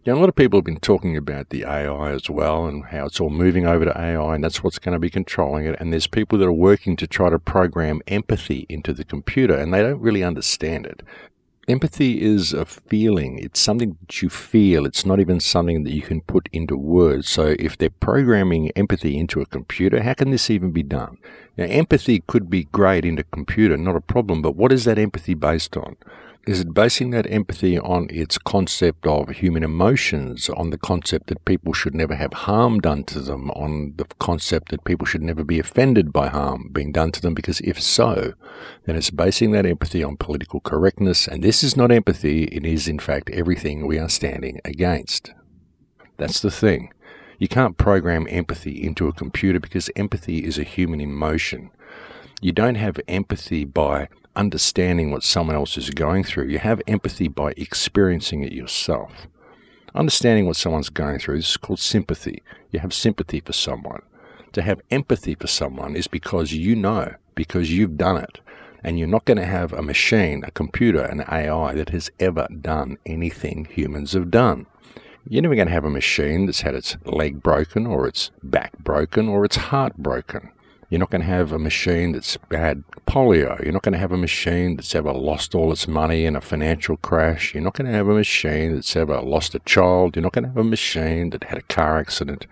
[SPEAKER 1] A lot of people have been talking about the AI as well and how it's all moving over to AI and that's what's going to be controlling it. And there's people that are working to try to program empathy into the computer and they don't really understand it. Empathy is a feeling. It's something that you feel. It's not even something that you can put into words. So if they're programming empathy into a computer, how can this even be done? Now, empathy could be great in a computer, not a problem, but what is that empathy based on? Is it basing that empathy on its concept of human emotions, on the concept that people should never have harm done to them, on the concept that people should never be offended by harm being done to them? Because if so, then it's basing that empathy on political correctness, and this is not empathy, it is in fact everything we are standing against. That's the thing. You can't program empathy into a computer because empathy is a human emotion. You don't have empathy by understanding what someone else is going through. You have empathy by experiencing it yourself. Understanding what someone's going through is called sympathy. You have sympathy for someone. To have empathy for someone is because you know, because you've done it. And you're not going to have a machine, a computer, an AI that has ever done anything humans have done. You're never going to have a machine that's had its leg broken or its back broken or its heart broken. You're not going to have a machine that's had polio. You're not going to have a machine that's ever lost all its money in a financial crash. You're not going to have a machine that's ever lost a child. You're not going to have a machine that had a car accident.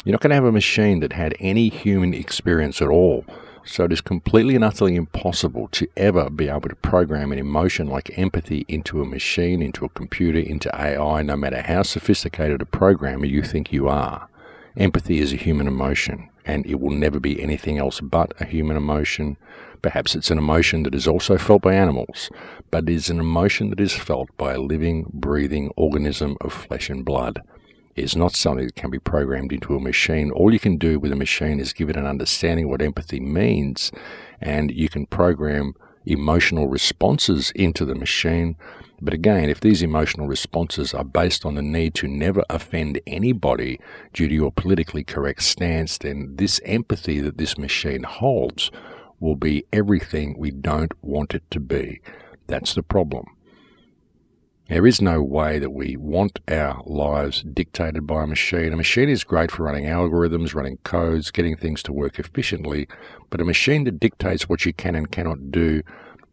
[SPEAKER 1] You're not going to have a machine that had any human experience at all. So it is completely and utterly impossible to ever be able to program an emotion like empathy into a machine, into a computer, into AI, no matter how sophisticated a programmer you think you are. Empathy is a human emotion, and it will never be anything else but a human emotion. Perhaps it's an emotion that is also felt by animals, but it is an emotion that is felt by a living, breathing organism of flesh and blood. It is not something that can be programmed into a machine. All you can do with a machine is give it an understanding of what empathy means, and you can program emotional responses into the machine. But again, if these emotional responses are based on the need to never offend anybody due to your politically correct stance, then this empathy that this machine holds will be everything we don't want it to be. That's the problem. There is no way that we want our lives dictated by a machine. A machine is great for running algorithms, running codes, getting things to work efficiently, but a machine that dictates what you can and cannot do,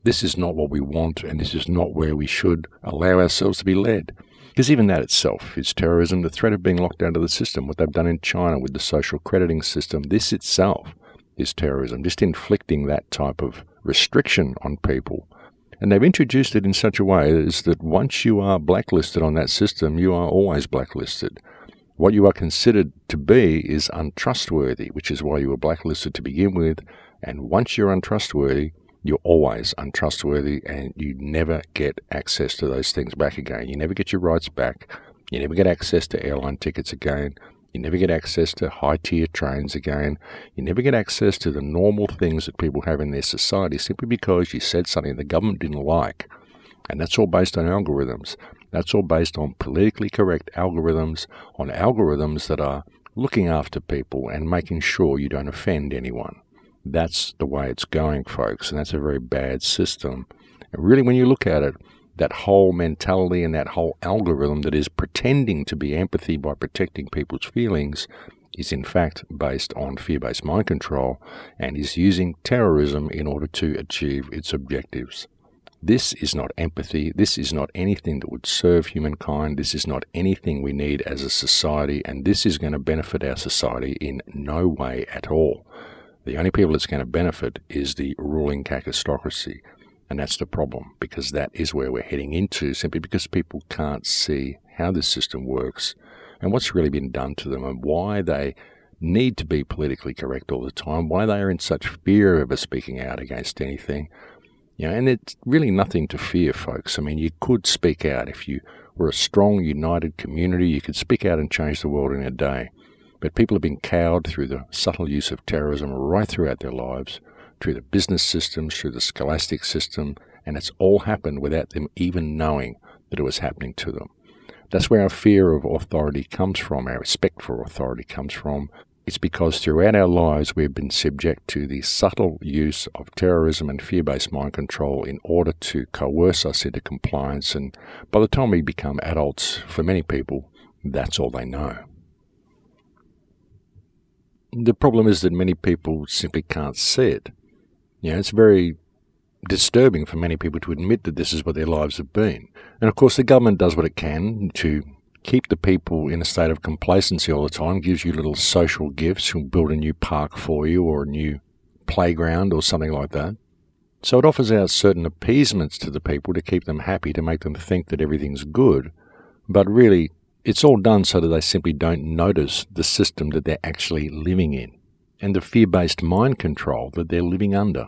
[SPEAKER 1] this is not what we want, and this is not where we should allow ourselves to be led. Because even that itself is terrorism, the threat of being locked out of the system, what they've done in China with the social crediting system, this itself is terrorism, just inflicting that type of restriction on people. And they've introduced it in such a way as that once you are blacklisted on that system, you are always blacklisted. What you are considered to be is untrustworthy, which is why you were blacklisted to begin with. And once you're untrustworthy, you're always untrustworthy, and you never get access to those things back again. You never get your rights back. You never get access to airline tickets again. You never get access to high-tier trains again. You never get access to the normal things that people have in their society simply because you said something the government didn't like. And that's all based on algorithms. That's all based on politically correct algorithms, on algorithms that are looking after people and making sure you don't offend anyone. That's the way it's going, folks, and that's a very bad system. And really, when you look at it, that whole mentality and that whole algorithm that is pretending to be empathy by protecting people's feelings is in fact based on fear-based mind control and is using terrorism in order to achieve its objectives. This is not empathy. This is not anything that would serve humankind. This is not anything we need as a society, and this is going to benefit our society in no way at all. The only people it's going to benefit is the ruling kakistocracy. And that's the problem, because that is where we're heading into, simply because people can't see how this system works and what's really been done to them and why they need to be politically correct all the time, why they are in such fear of us speaking out against anything. And it's really nothing to fear, folks. I mean, you could speak out. If you were a strong, united community, you could speak out and change the world in a day. But people have been cowed through the subtle use of terrorism right throughout their lives, through the business systems, through the scholastic system, and it's all happened without them even knowing that it was happening to them. That's where our fear of authority comes from, our respect for authority comes from. It's because throughout our lives we've been subject to the subtle use of terrorism and fear-based mind control in order to coerce us into compliance, and by the time we become adults, for many people, that's all they know. The problem is that many people simply can't see it. It's very disturbing for many people to admit that this is what their lives have been. And of course the government does what it can to keep the people in a state of complacency all the time, gives you little social gifts, will build a new park for you or a new playground or something like that. So it offers out certain appeasements to the people to keep them happy, to make them think that everything's good. But really, it's all done so that they simply don't notice the system that they're actually living in and the fear-based mind control that they're living under.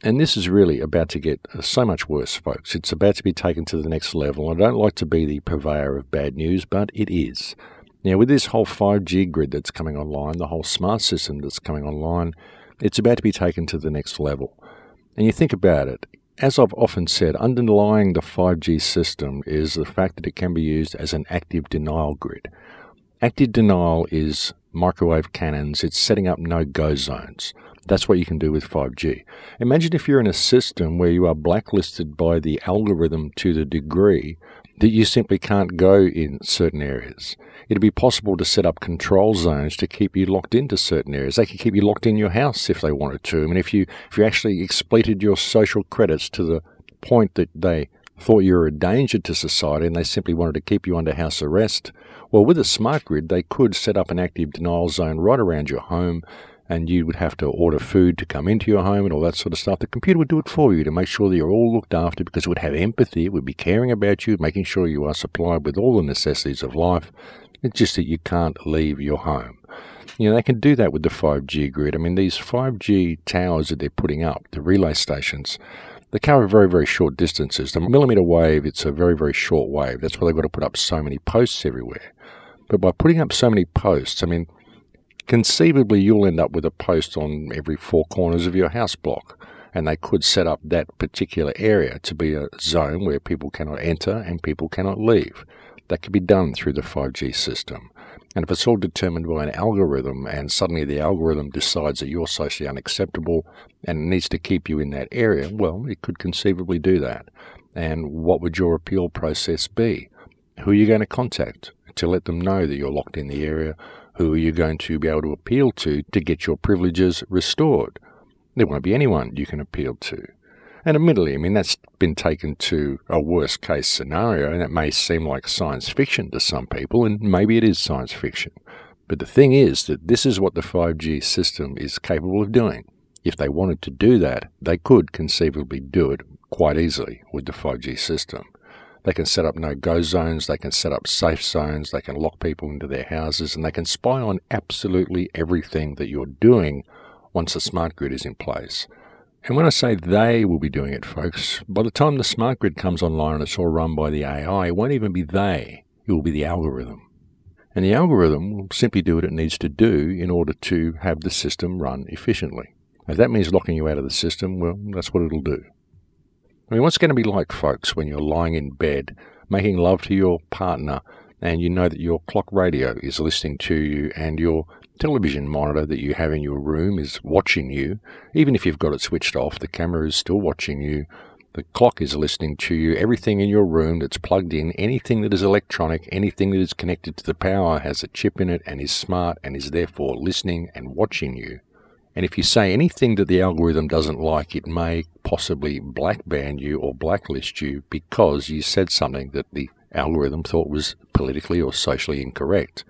[SPEAKER 1] And this is really about to get so much worse, folks. It's about to be taken to the next level. I don't like to be the purveyor of bad news, but it is. Now, with this whole 5G grid that's coming online, the whole smart system that's coming online, it's about to be taken to the next level. And you think about it, as I've often said, underlying the 5G system is the fact that it can be used as an active denial grid. Active denial is microwave cannons. It's setting up no-go zones. That's what you can do with 5G. Imagine if you're in a system where you are blacklisted by the algorithm to the degree that you simply can't go in certain areas. It'd be possible to set up control zones to keep you locked into certain areas. They could keep you locked in your house if they wanted to. I mean, if you actually exploited your social credits to the point that they thought you were a danger to society and they simply wanted to keep you under house arrest, well, with a smart grid, they could set up an active denial zone right around your home, and you would have to order food to come into your home and all that sort of stuff. The computer would do it for you to make sure that you're all looked after, because it would have empathy, it would be caring about you, making sure you are supplied with all the necessities of life. It's just that you can't leave your home. They can do that with the 5G grid. I mean, these 5G towers that they're putting up, the relay stations, they cover very, very short distances. The millimetre wave, it's a very, very short wave. That's why they've got to put up so many posts everywhere. But by putting up so many posts, I mean, conceivably you'll end up with a post on every four corners of your house block, and they could set up that particular area to be a zone where people cannot enter and people cannot leave. That could be done through the 5G system. And if it's all determined by an algorithm, and suddenly the algorithm decides that you're socially unacceptable and it needs to keep you in that area, well, it could conceivably do that. And what would your appeal process be? Who are you going to contact to let them know that you're locked in the area? Who are you going to be able to appeal to get your privileges restored? There won't be anyone you can appeal to. And admittedly, I mean, that's been taken to a worst-case scenario, and it may seem like science fiction to some people, and maybe it is science fiction. But the thing is that this is what the 5G system is capable of doing. If they wanted to do that, they could conceivably do it quite easily with the 5G system. They can set up no-go zones, they can set up safe zones, they can lock people into their houses, and they can spy on absolutely everything that you're doing once the smart grid is in place. And when I say they will be doing it, folks, by the time the smart grid comes online and it's all run by the AI, it won't even be they, it will be the algorithm. And the algorithm will simply do what it needs to do in order to have the system run efficiently. If that means locking you out of the system, well, that's what it'll do. I mean, what's it going to be like, folks, when you're lying in bed, making love to your partner, and you know that your clock radio is listening to you and your television monitor that you have in your room is watching you? Even if you've got it switched off, the camera is still watching you. The clock is listening to you. Everything in your room that's plugged in, anything that is electronic, anything that is connected to the power has a chip in it and is smart and is therefore listening and watching you. And if you say anything that the algorithm doesn't like, it may possibly blackban you or blacklist you because you said something that the algorithm thought was politically or socially incorrect.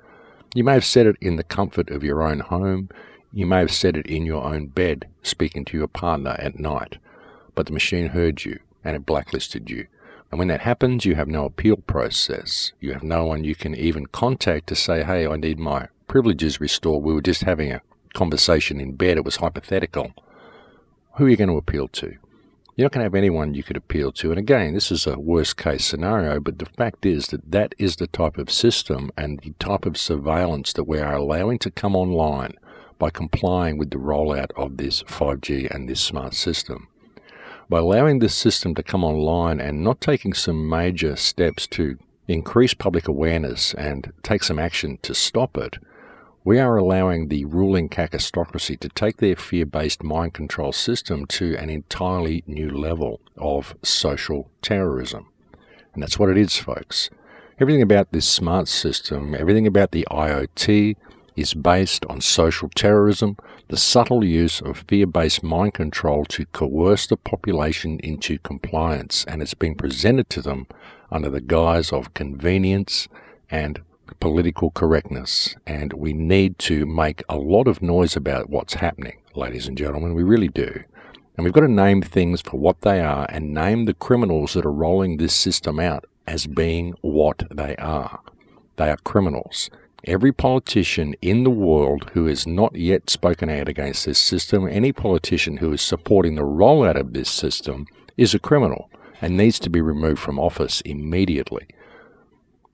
[SPEAKER 1] You may have said it in the comfort of your own home. You may have said it in your own bed, speaking to your partner at night. But the machine heard you and it blacklisted you. And when that happens, you have no appeal process. You have no one you can even contact to say, hey, I need my privileges restored, we were just having a conversation in bed, it was hypothetical. Who are you going to appeal to? You're not going to have anyone you could appeal to. And again, this is a worst-case scenario, but the fact is that that is the type of system and the type of surveillance that we are allowing to come online by complying with the rollout of this 5G and this smart system. By allowing this system to come online and not taking some major steps to increase public awareness and take some action to stop it, we are allowing the ruling cacistocracy to take their fear-based mind control system to an entirely new level of social terrorism. And that's what it is, folks. Everything about this smart system, everything about the IoT is based on social terrorism, the subtle use of fear-based mind control to coerce the population into compliance, and it's been presented to them under the guise of convenience and political correctness. And we need to make a lot of noise about what's happening, ladies and gentlemen, we really do. And we've got to name things for what they are and name the criminals that are rolling this system out as being what they are. They are criminals. Every politician in the world who has not yet spoken out against this system, any politician who is supporting the rollout of this system, is a criminal and needs to be removed from office immediately.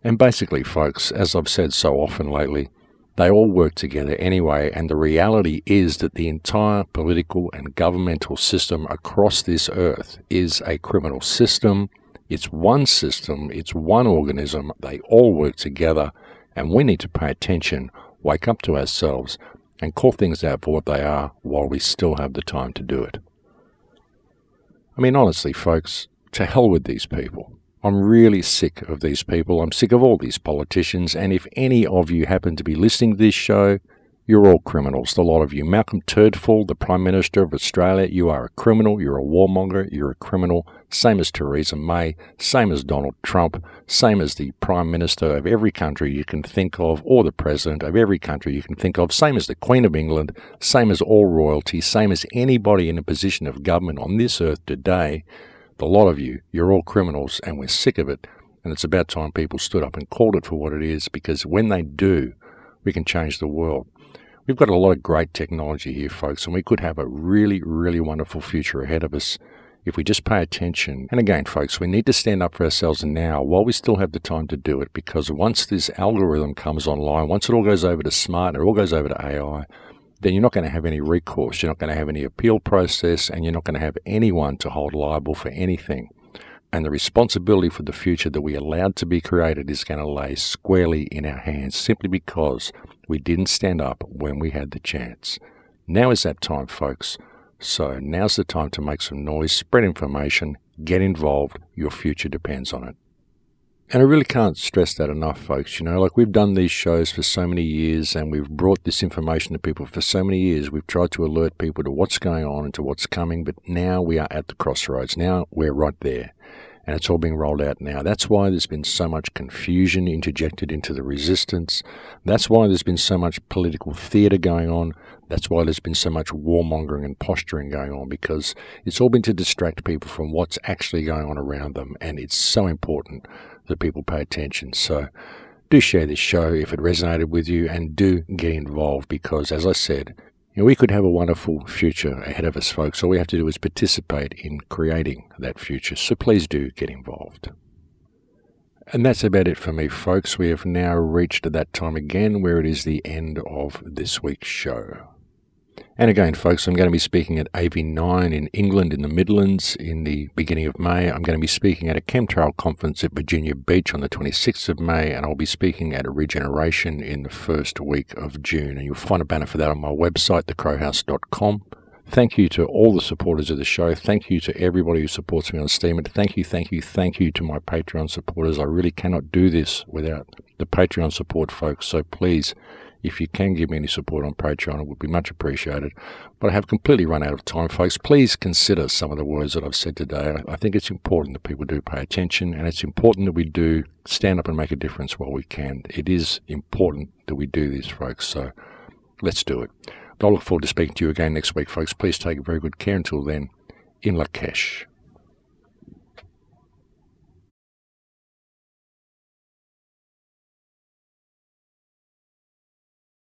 [SPEAKER 1] And basically, folks, as I've said so often lately, they all work together anyway, and the reality is that the entire political and governmental system across this earth is a criminal system. It's one system, it's one organism, they all work together, and we need to pay attention, wake up to ourselves, and call things out for what they are while we still have the time to do it. I mean, honestly, folks, to hell with these people. I'm really sick of these people. I'm sick of all these politicians. And if any of you happen to be listening to this show, you're all criminals, the lot of you. Malcolm Turdfall, the Prime Minister of Australia, you are a criminal, you're a warmonger, you're a criminal. Same as Theresa May, same as Donald Trump, same as the Prime Minister of every country you can think of, or the President of every country you can think of, same as the Queen of England, same as all royalty, same as anybody in a position of government on this earth today. The lot of you, you're all criminals, and we're sick of it, and it's about time people stood up and called it for what it is, because when they do, we can change the world. We've got a lot of great technology here, folks, and we could have a really, really wonderful future ahead of us if we just pay attention. And again, folks, we need to stand up for ourselves now while we still have the time to do it, because once this algorithm comes online, once it all goes over to smart and it all goes over to AI, then you're not going to have any recourse, you're not going to have any appeal process, and you're not going to have anyone to hold liable for anything. And the responsibility for the future that we allowed to be created is going to lay squarely in our hands, simply because we didn't stand up when we had the chance. Now is that time, folks. So now's the time to make some noise, spread information, get involved. Your future depends on it. And I really can't stress that enough, folks. You know, like, we've done these shows for so many years, and we've brought this information to people for so many years. We've tried to alert people to what's going on and to what's coming, but now we are at the crossroads. Now we're right there, and it's all being rolled out now. That's why there's been so much confusion interjected into the resistance. That's why there's been so much political theatre going on. That's why there's been so much warmongering and posturing going on, because it's all been to distract people from what's actually going on around them, and it's so important that people pay attention. So do share this show if it resonated with you, and do get involved, because, as I said, we could have a wonderful future ahead of us, folks. All we have to do is participate in creating that future. So please do get involved. And that's about it for me, folks. We have now reached that time again where it is the end of this week's show. And again, folks, I'm going to be speaking at AV9 in England, in the Midlands, in the beginning of May. I'm going to be speaking at a chemtrail conference at Virginia Beach on the 26th of May, and I'll be speaking at a regeneration in the first week of June. And you'll find a banner for that on my website, thecrowhouse.com. Thank you to all the supporters of the show. Thank you to everybody who supports me on Steam. And thank you to my Patreon supporters. I really cannot do this without the Patreon support, folks. So please, if you can give me any support on Patreon, it would be much appreciated. But I have completely run out of time, folks. Please consider some of the words that I've said today. I think it's important that people do pay attention, and it's important that we do stand up and make a difference while we can. It is important that we do this, folks, so let's do it. But I look forward to speaking to you again next week, folks. Please take very good care. Until then, in Lakesh.